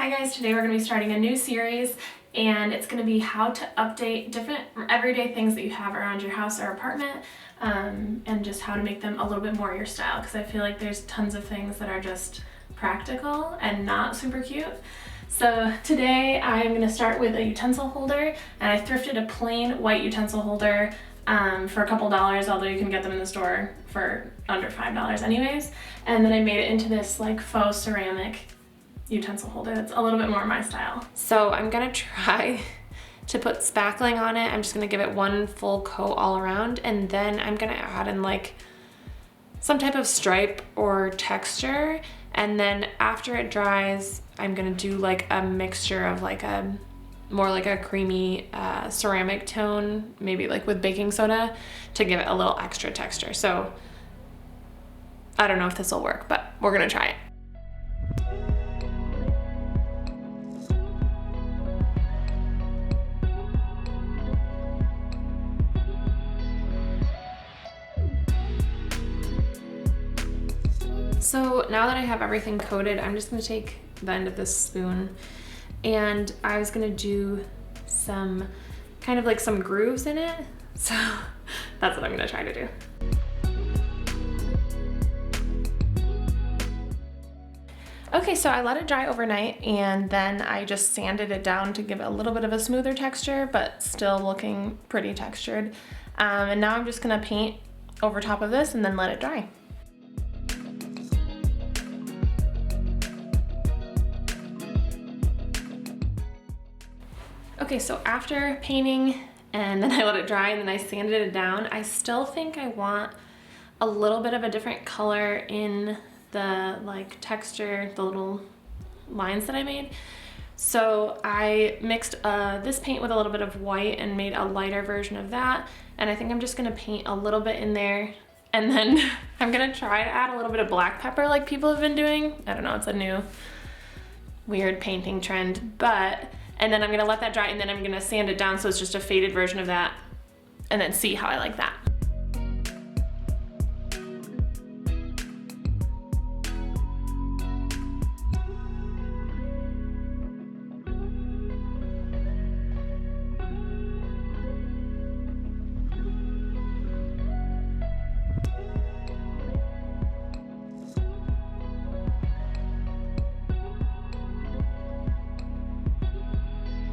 Hi guys, today we're going to be starting a new series and it's going to be how to update different everyday things that you have around your house or apartment and just how to make them a little bit more your style, because I feel like there's tons of things that are just practical and not super cute. So today I'm going to start with a utensil holder, and I thrifted a plain white utensil holder for a couple dollars, although you can get them in the store for under $5 anyways. And then I made it into this like faux ceramic utensil holder that's a little bit more my style. So I'm gonna try to put spackling on it. I'm just gonna give it one full coat all around, and then I'm gonna add in like some type of stripe or texture, and then after it dries I'm gonna do like a mixture of like a more like a creamy ceramic tone, maybe like with baking soda, to give it a little extra texture. So I don't know if this will work, but we're gonna try it. So now that I have everything coated, I'm just gonna take the end of this spoon and I was gonna do some kind of like some grooves in it. So that's what I'm gonna try to do. Okay, so I let it dry overnight and then I just sanded it down to give it a little bit of a smoother texture, but still looking pretty textured. And now I'm just gonna paint over top of this and then let it dry. Okay, so after painting and then I let it dry and then I sanded it down, I still think I want a little bit of a different color in the like texture, the little lines that I made. So I mixed this paint with a little bit of white and made a lighter version of that. And I think I'm just gonna paint a little bit in there. And then I'm gonna try to add a little bit of black pepper like people have been doing. I don't know, it's a new weird painting trend, and then I'm gonna let that dry and then I'm gonna sand it down so it's just a faded version of that and then see how I like that.